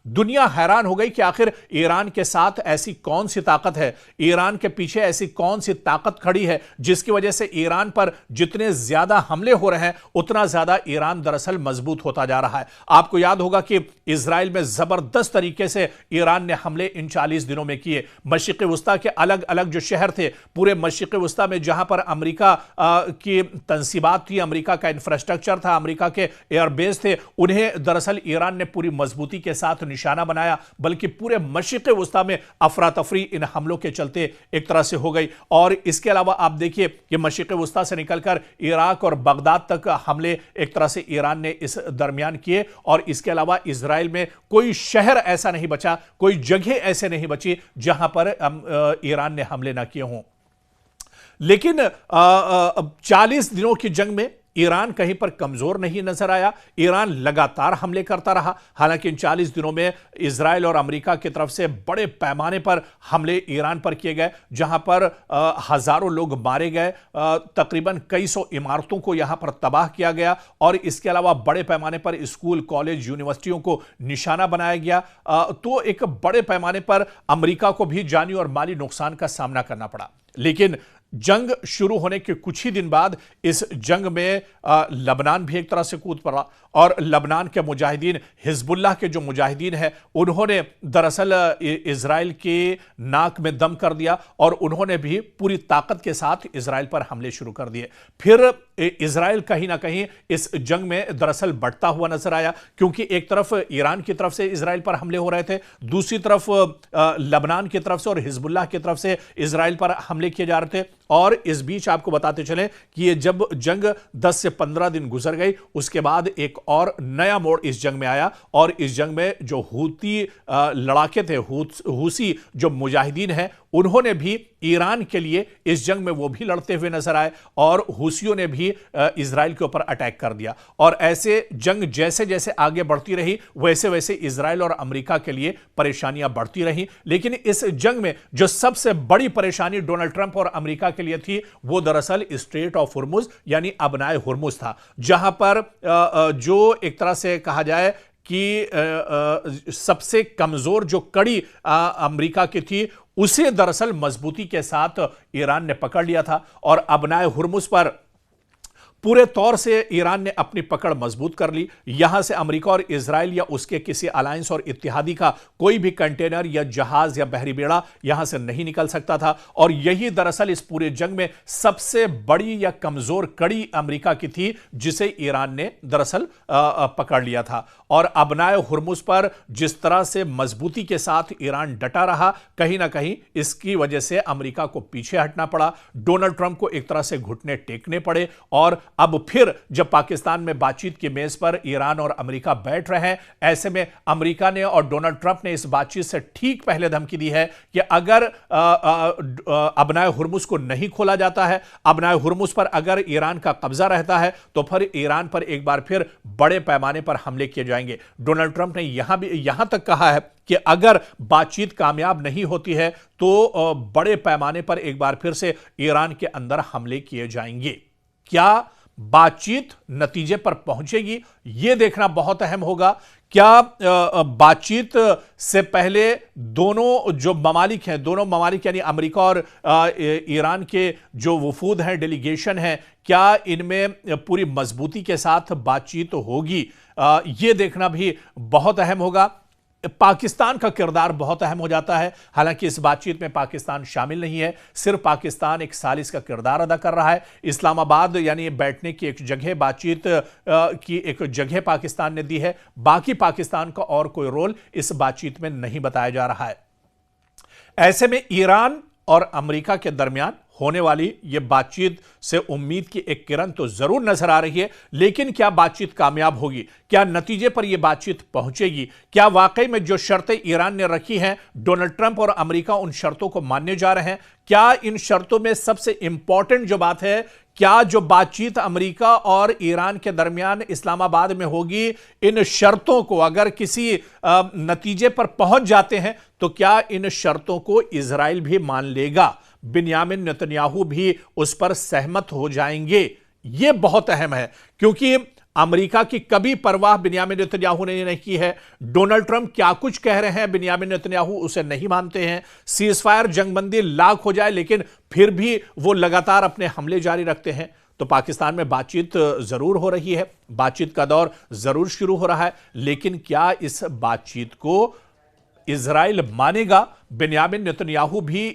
दुनिया हैरान हो गई कि आखिर ईरान के साथ ऐसी कौन सी ताकत है, ईरान के पीछे ऐसी कौन सी ताकत खड़ी है जिसकी वजह से ईरान पर जितने ज्यादा हमले हो रहे हैं उतना ज्यादा ईरान दरअसल मजबूत होता जा रहा है। आपको याद होगा कि इजराइल में जबरदस्त तरीके से ईरान ने हमले इन 40 दिनों में किए। मशरिक़ वस्ता के अलग अलग जो शहर थे पूरे मशरिक़ वस्ता में, जहां पर अमेरिका की तंसीबात थी, अमेरिका का इंफ्रास्ट्रक्चर था, अमेरिका के एयरबेस थे, उन्हें दरअसल ईरान ने पूरी मजबूती के साथ निशाना बनाया। बल्कि पूरे मशरिक़ वस्ता में अफरा तफरी इन हमलों के चलते एक तरह से हो गई। और इसके अलावा आप देखिए कि मशरिक़ वस्ता से निकलकर इराक और बगदाद तक हमले एक तरह से ईरान ने इस दरमियान किए। और इसके अलावा इजराइल में कोई शहर ऐसा नहीं बचा, कोई जगह ऐसे नहीं बची जहां पर ईरान ने हमले ना किए हों। लेकिन 40 दिनों की जंग में ईरान कहीं पर कमजोर नहीं नजर आया। ईरान लगातार हमले करता रहा। हालांकि इन 40 दिनों में इजराइल और अमेरिका की तरफ से बड़े पैमाने पर हमले ईरान पर किए गए, जहां पर हजारों लोग मारे गए, तकरीबन कई सौ इमारतों को यहां पर तबाह किया गया। और इसके अलावा बड़े पैमाने पर स्कूल, कॉलेज, यूनिवर्सिटियों को निशाना बनाया गया। तो एक बड़े पैमाने पर अमेरिका को भी जानी और माली नुकसान का सामना करना पड़ा। लेकिन जंग शुरू होने के कुछ ही दिन बाद इस जंग में लबनान भी एक तरह से कूद पड़ा। और लबनान के मुजाहिदीन, हिजबुल्लाह के जो मुजाहिदीन हैं, उन्होंने दरअसल इजराइल के नाक में दम कर दिया और उन्होंने भी पूरी ताकत के साथ इजराइल पर हमले शुरू कर दिए। फिर इजराइल कहीं ना कहीं इस जंग में दरअसल बढ़ता हुआ नजर आया, क्योंकि एक तरफ ईरान की तरफ से इजराइल पर हमले हो रहे थे, दूसरी तरफ लबनान की तरफ से और हिजबुल्लाह की तरफ से इजराइल पर हमले किए जा रहे थे। और इस बीच आपको बताते चले कि ये जब जंग 10 से 15 दिन गुजर गई, उसके बाद एक और नया मोड़ इस जंग में आया। और इस जंग में जो हूती लड़ाके थे, हूसी जो मुजाहिदीन हैं, उन्होंने भी ईरान के लिए इस जंग में वो भी लड़ते हुए नजर आए और हूसियों ने भी इजराइल के ऊपर अटैक कर दिया। और ऐसे जंग जैसे जैसे आगे बढ़ती रही, वैसे वैसे इजराइल और अमेरिका के लिए परेशानियां बढ़ती रही। लेकिन इस जंग में जो सबसे बड़ी परेशानी डोनाल्ड ट्रंप और अमेरिका के लिए थी, वो दरअसल स्ट्रेट ऑफ हुर्मुज यानी अबनाए हुर्मुज था, जहां पर जो एक तरह से कहा जाए कि सबसे कमजोर जो कड़ी अमेरिका की थी, उसे दरअसल मजबूती के साथ ईरान ने पकड़ लिया था। और अबनाए हुर्मुज पर पूरे तौर से ईरान ने अपनी पकड़ मजबूत कर ली। यहां से अमेरिका और इजराइल या उसके किसी अलायंस और इत्तेहादी का कोई भी कंटेनर या जहाज या बहरी बेड़ा यहां से नहीं निकल सकता था। और यही दरअसल इस पूरे जंग में सबसे बड़ी या कमजोर कड़ी अमेरिका की थी, जिसे ईरान ने दरअसल पकड़ लिया था। और अबनाए हुर्मुज पर जिस तरह से मजबूती के साथ ईरान डटा रहा, कहीं ना कहीं इसकी वजह से अमेरिका को पीछे हटना पड़ा, डोनाल्ड ट्रंप को एक तरह से घुटने टेकने पड़े। और अब फिर जब पाकिस्तान में बातचीत की मेज पर ईरान और अमेरिका बैठ रहे हैं, ऐसे में अमेरिका ने और डोनाल्ड ट्रंप ने इस बातचीत से ठीक पहले धमकी दी है कि अगर अबनाए हुर्मुज को नहीं खोला जाता है, अबनाए हुर्मुज पर अगर ईरान का कब्जा रहता है, तो फिर ईरान पर एक बार फिर बड़े पैमाने पर हमले किए जाएंगे। डोनाल्ड ट्रंप ने यहां तक कहा है कि अगर बातचीत कामयाब नहीं होती है तो बड़े पैमाने पर एक बार फिर से ईरान के अंदर हमले किए जाएंगे। क्या बातचीत नतीजे पर पहुंचेगी, यह देखना बहुत अहम होगा। क्या बातचीत से पहले दोनों जो ममालिक हैं, दोनों ममालिक यानी अमेरिका और ईरान के जो वफूद हैं, डेलीगेशन हैं, क्या इनमें पूरी मजबूती के साथ बातचीत होगी, यह देखना भी बहुत अहम होगा। पाकिस्तान का किरदार बहुत अहम हो जाता है। हालांकि इस बातचीत में पाकिस्तान शामिल नहीं है, सिर्फ पाकिस्तान एक सालिस का किरदार अदा कर रहा है। इस्लामाबाद यानी बैठने की एक जगह, बातचीत की एक जगह पाकिस्तान ने दी है, बाकी पाकिस्तान का और कोई रोल इस बातचीत में नहीं बताया जा रहा है। ऐसे में ईरान और अमेरिका के दरमियान होने वाली यह बातचीत से उम्मीद की एक किरण तो जरूर नजर आ रही है। लेकिन क्या बातचीत कामयाब होगी, क्या नतीजे पर यह बातचीत पहुंचेगी, क्या वाकई में जो शर्तें ईरान ने रखी हैं, डोनाल्ड ट्रंप और अमेरिका उन शर्तों को मानने जा रहे हैं? क्या इन शर्तों में सबसे इंपॉर्टेंट जो बात है, क्या जो बातचीत अमेरिका और ईरान के दरमियान इस्लामाबाद में होगी, इन शर्तों को अगर किसी नतीजे पर पहुंच जाते हैं, तो क्या इन शर्तों को इजराइल भी मान लेगा, बिन्यामिन नेतन्याहू भी उस पर सहमत हो जाएंगे? यह बहुत अहम है, क्योंकि अमेरिका की कभी परवाह बिन्यामिन नेतन्याहू ने नहीं की है। डोनाल्ड ट्रंप क्या कुछ कह रहे हैं, बिन्यामिन नेतन्याहू उसे नहीं मानते हैं। सीजफायर, जंगबंदी लाख हो जाए, लेकिन फिर भी वो लगातार अपने हमले जारी रखते हैं। तो पाकिस्तान में बातचीत जरूर हो रही है, बातचीत का दौर जरूर शुरू हो रहा है, लेकिन क्या इस बातचीत को इजराइल मानेगा? बिन्यामिन नेतन्याहू भी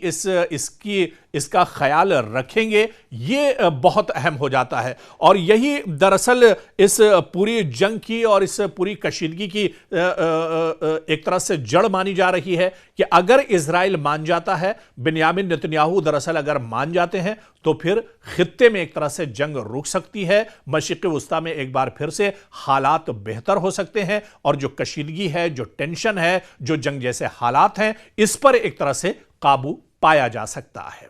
इसका ख्याल रखेंगे? ये बहुत अहम हो जाता है। और यही दरअसल इस पूरी जंग की और इस पूरी कशीदगी की एक तरह से जड़ मानी जा रही है कि अगर इजराइल मान जाता है, बिन्यामिन नेतन्याहू दरअसल अगर मान जाते हैं, तो फिर खित्ते में एक तरह से जंग रुक सकती है। मशरिक़ वस्ता में एक बार फिर से हालात बेहतर हो सकते हैं और जो कशीदगी है, जो टेंशन है, जो जंग जैसे हालात हैं, इस पर एक तरह से काबू पाया जा सकता है।